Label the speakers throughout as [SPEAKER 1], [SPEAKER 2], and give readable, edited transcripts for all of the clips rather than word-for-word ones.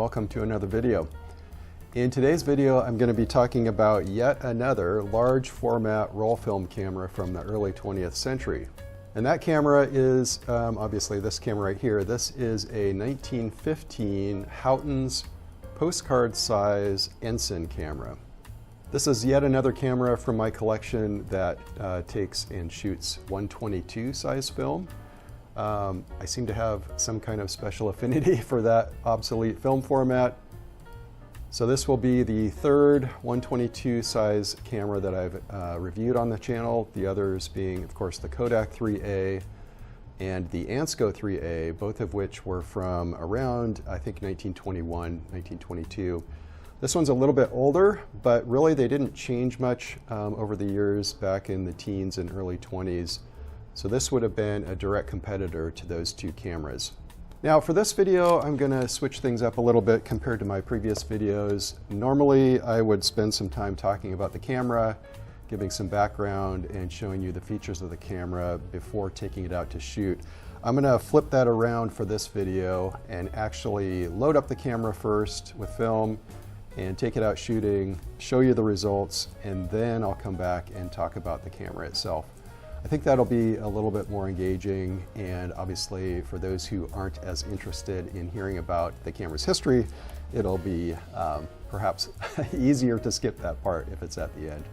[SPEAKER 1] welcome to another video. In today's video, I'm going to be talking about yet another large format roll film camera from the early 20th century. And that camera is obviously this camera right here. This is a 1915 Houghtons Postcard size Ensign camera. This is yet another camera from my collection that takes and shoots 122 size film. I seem to have some kind of special affinity for that obsolete film format. So this will be the third 122 size camera that I've reviewed on the channel. The others being, of course, the Kodak 3A and the Ansco 3A, both of which were from around, I think, 1921, 1922. This one's a little bit older, but really they didn't change much over the years back in the teens and early 20s. So this would have been a direct competitor to those two cameras. Now for this video, I'm going to switch things up a little bit compared to my previous videos. Normally I would spend some time talking about the camera, giving some background and showing you the features of the camera before taking it out to shoot. I'm going to flip that around for this video and actually load up the camera first with film and take it out shooting, show you the results, and then I'll come back and talk about the camera itself. I think that'll be a little bit more engaging, and obviously for those who aren't as interested in hearing about the camera's history, it'll be perhaps easier to skip that part if it's at the end.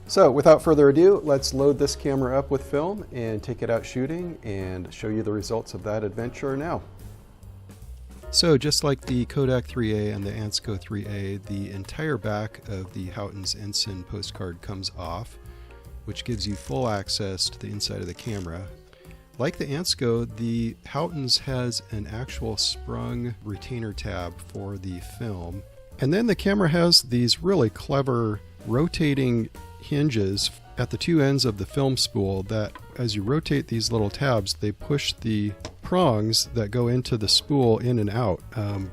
[SPEAKER 1] So without further ado, let's load this camera up with film and take it out shooting and show you the results of that adventure now. So just like the Kodak 3A and the Ansco 3A, the entire back of the Houghtons Ensign postcard comes off, which gives you full access to the inside of the camera. Like the Ansco, the Houghtons has an actual sprung retainer tab for the film. And then the camera has these really clever rotating hinges at the two ends of the film spool that, as you rotate these little tabs, they push the prongs that go into the spool in and out.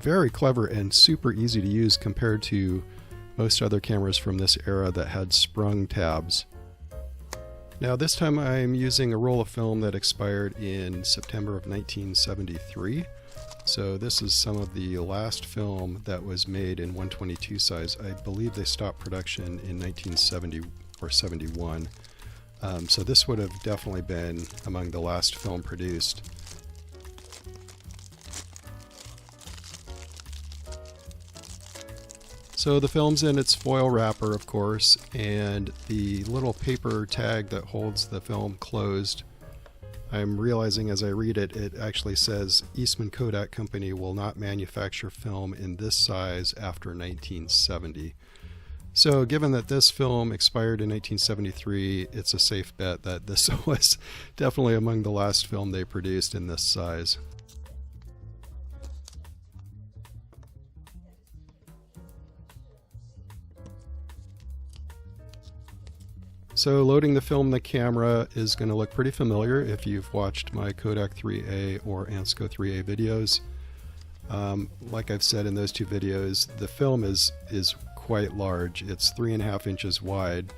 [SPEAKER 1] Very clever and super easy to use compared to most other cameras from this era that had sprung tabs. Now this time I'm using a roll of film that expired in September of 1973. So this is some of the last film that was made in 122 size. I believe they stopped production in 1970 or 71. So this would have definitely been among the last film produced. So the film's in its foil wrapper, of course, and the little paper tag that holds the film closed, I'm realizing as I read it, it actually says Eastman Kodak Company will not manufacture film in this size after 1970. So given that this film expired in 1973, it's a safe bet that this was definitely among the last film they produced in this size. So loading the film in the camera is going to look pretty familiar if you've watched my Kodak 3A or Ansco 3A videos. Like I've said in those two videos, the film is quite large. It's 3.5 inches wide.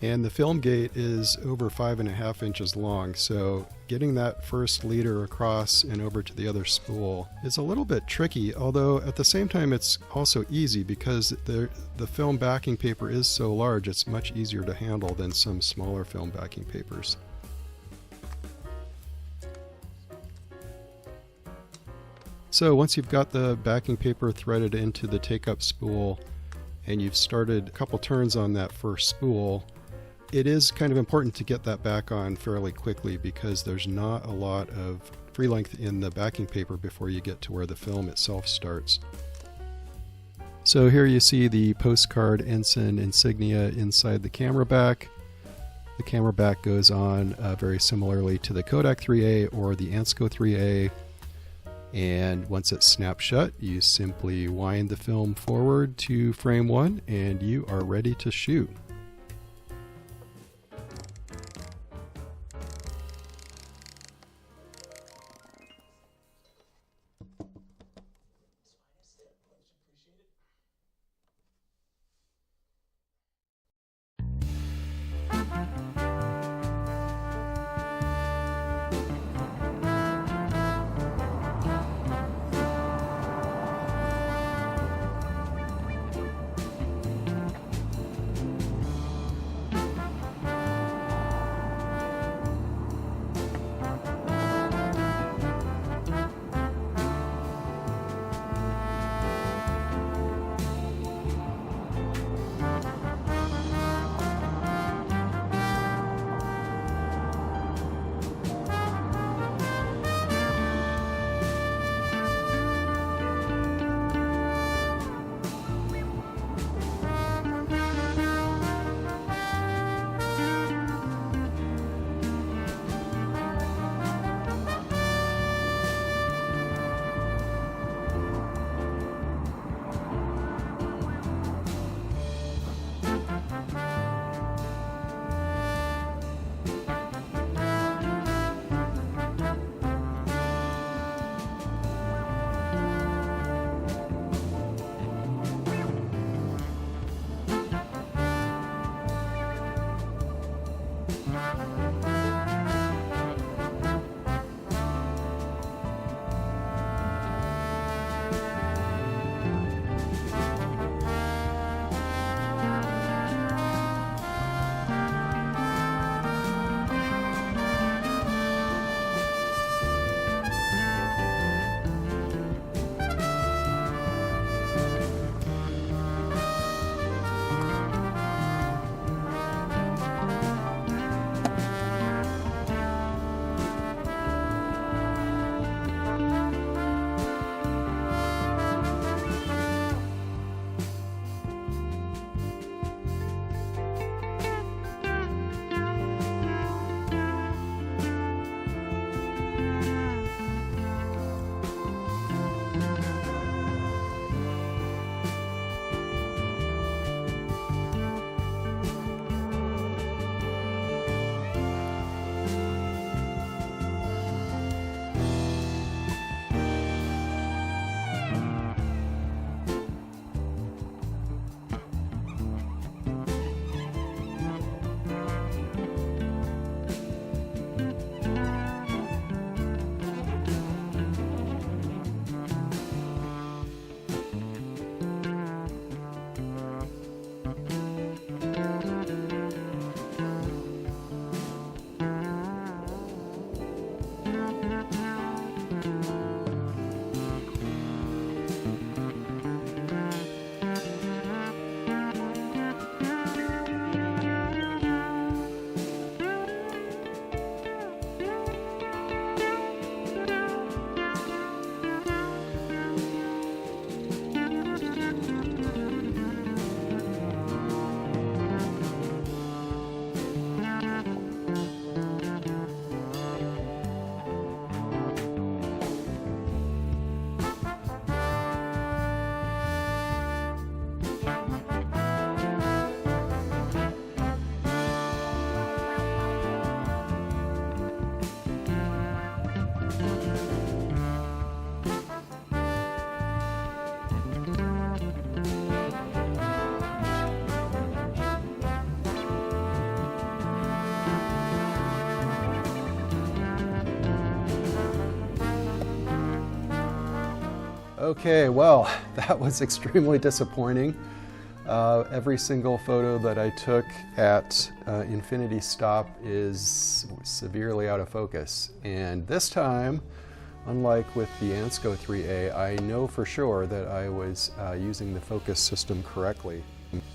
[SPEAKER 1] And the film gate is over 5.5 inches long, so getting that first leader across and over to the other spool is a little bit tricky, although at the same time it's also easy because the film backing paper is so large it's much easier to handle than some smaller film backing papers. So once you've got the backing paper threaded into the take-up spool and you've started a couple turns on that first spool, it is kind of important to get that back on fairly quickly because there's not a lot of free length in the backing paper before you get to where the film itself starts. So here you see the Postcard Ensign insignia inside the camera back. The camera back goes on very similarly to the Kodak 3A or the Ansco 3A. And once it's snapped shut, you simply wind the film forward to frame 1 and you are ready to shoot. Okay, well, that was extremely disappointing. Every single photo that I took at infinity stop is severely out of focus. And this time, unlike with the Ansco 3A, I know for sure that I was using the focus system correctly.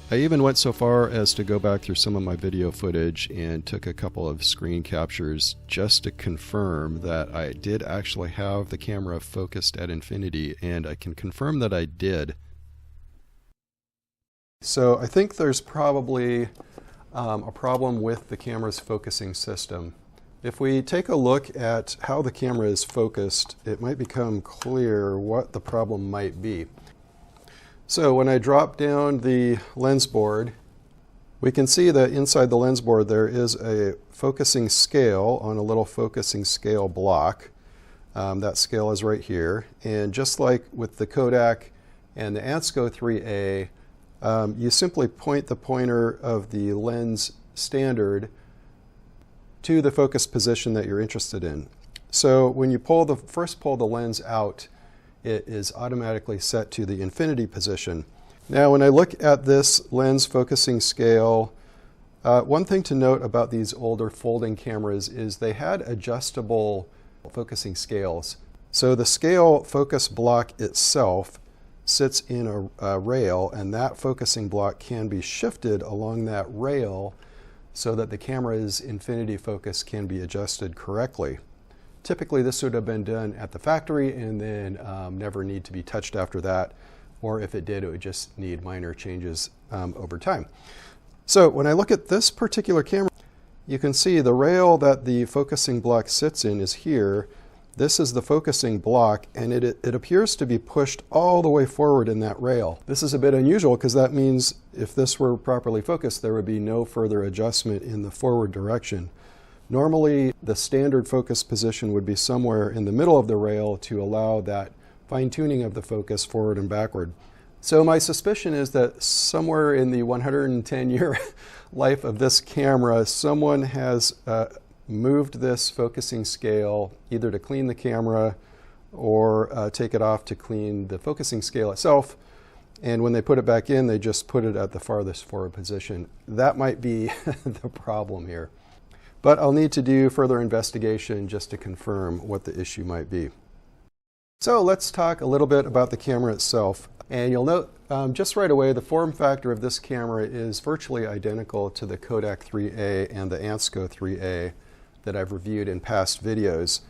[SPEAKER 1] I even went so far as to go back through some of my video footage and took a couple of screen captures just to confirm that I did actually have the camera focused at infinity, and I can confirm that I did. So I think there's probably a problem with the camera's focusing system. If we take a look at how the camera is focused, it might become clear what the problem might be. So when I drop down the lens board, we can see that inside the lens board there is a focusing scale on a little focusing scale block. That scale is right here. And just like with the Kodak and the Ansco 3A, you simply point the pointer of the lens standard to the focus position that you're interested in. So when you first pull the lens out, it is automatically set to the infinity position. Now when I look at this lens focusing scale, one thing to note about these older folding cameras is they had adjustable focusing scales. So the scale focus block itself sits in a rail, and that focusing block can be shifted along that rail so that the camera's infinity focus can be adjusted correctly. Typically this would have been done at the factory and then never need to be touched after that, or if it did, it would just need minor changes over time. So when I look at this particular camera, you can see the rail that the focusing block sits in is here. This is the focusing block, and it appears to be pushed all the way forward in that rail. This is a bit unusual because that means if this were properly focused, there would be no further adjustment in the forward direction. Normally, the standard focus position would be somewhere in the middle of the rail to allow that fine-tuning of the focus forward and backward. So my suspicion is that somewhere in the 110-year life of this camera, someone has moved this focusing scale either to clean the camera or take it off to clean the focusing scale itself. And when they put it back in, they just put it at the farthest forward position. That might be the problem here. But I'll need to do further investigation just to confirm what the issue might be. So let's talk a little bit about the camera itself. And you'll note just right away the form factor of this camera is virtually identical to the Kodak 3A and the Ansco 3A that I've reviewed in past videos.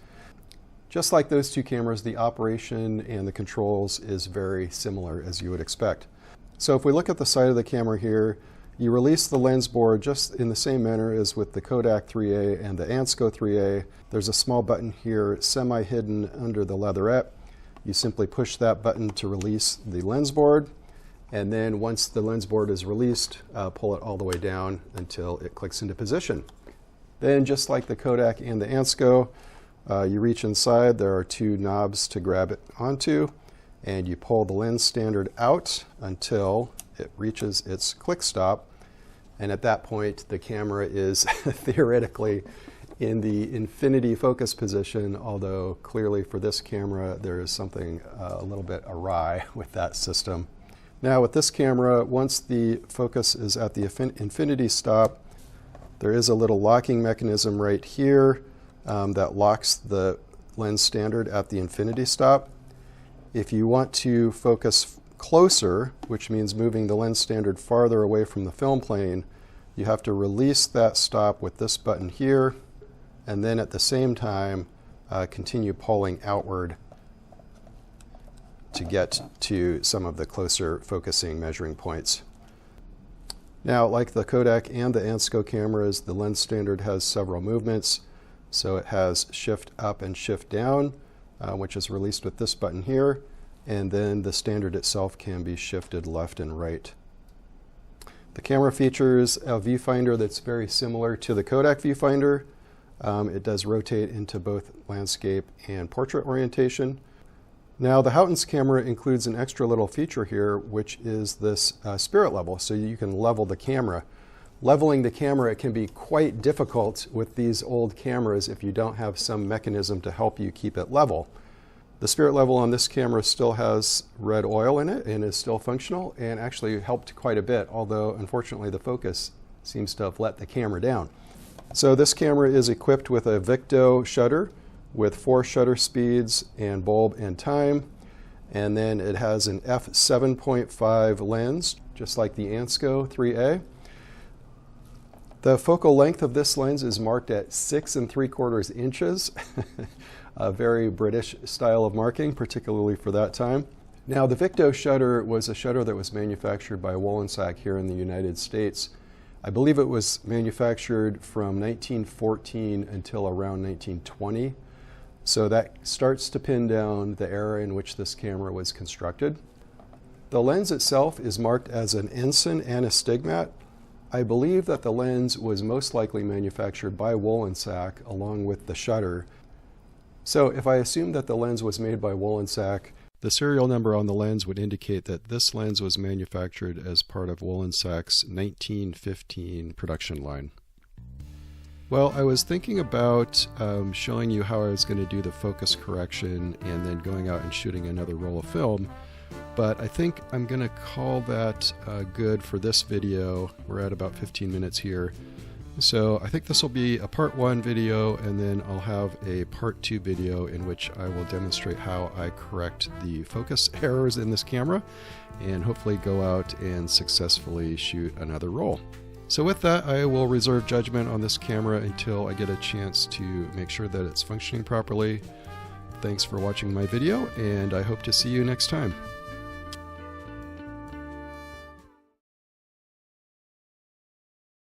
[SPEAKER 1] Just like those two cameras, the operation and the controls is very similar, as you would expect. So if we look at the side of the camera here, you release the lens board just in the same manner as with the Kodak 3A and the Ansco 3A. There's a small button here semi-hidden under the leatherette. You simply push that button to release the lens board, and then once the lens board is released, pull it all the way down until it clicks into position. Then just like the Kodak and the Ansco, you reach inside, there are two knobs to grab it onto, and you pull the lens standard out until it reaches its click stop, and at that point the camera is theoretically in the infinity focus position, although clearly for this camera there is something a little bit awry with that system. Now with this camera, once the focus is at the infinity stop, there is a little locking mechanism right here that locks the lens standard at the infinity stop. If you want to focus closer, which means moving the lens standard farther away from the film plane, you have to release that stop with this button here, and then at the same time continue pulling outward to get to some of the closer focusing measuring points. Now, like the Kodak and the Ansco cameras, the lens standard has several movements. So it has shift up and shift down, which is released with this button here, and then the standard itself can be shifted left and right. The camera features a viewfinder that's very similar to the Kodak viewfinder. It does rotate into both landscape and portrait orientation. Now the Houghtons camera includes an extra little feature here, which is this spirit level, so you can level the camera. Leveling the camera, it can be quite difficult with these old cameras if you don't have some mechanism to help you keep it level. The spirit level on this camera still has red oil in it and is still functional, and actually helped quite a bit, although unfortunately the focus seems to have let the camera down. So this camera is equipped with a Victo shutter with 4 shutter speeds and bulb and time, and then it has an f7.5 lens, just like the Ansco 3A. The focal length of this lens is marked at 6 3/4 inches. A very British style of marking, particularly for that time. Now, the Victo shutter was a shutter that was manufactured by Wollensak here in the United States. I believe it was manufactured from 1914 until around 1920. So that starts to pin down the era in which this camera was constructed. The lens itself is marked as an Ensign and astigmat. I believe that the lens was most likely manufactured by Wollensak along with the shutter. So if I assume that the lens was made by Wollensak, the serial number on the lens would indicate that this lens was manufactured as part of Wollensak's 1915 production line. Well, I was thinking about showing you how I was going to do the focus correction and then going out and shooting another roll of film, but I think I'm going to call that good for this video. We're at about 15 minutes here. So I think this will be a part 1 video, and then I'll have a part 2 video in which I will demonstrate how I correct the focus errors in this camera and hopefully go out and successfully shoot another roll. So with that, I will reserve judgment on this camera until I get a chance to make sure that it's functioning properly. Thanks for watching my video, and I hope to see you next time.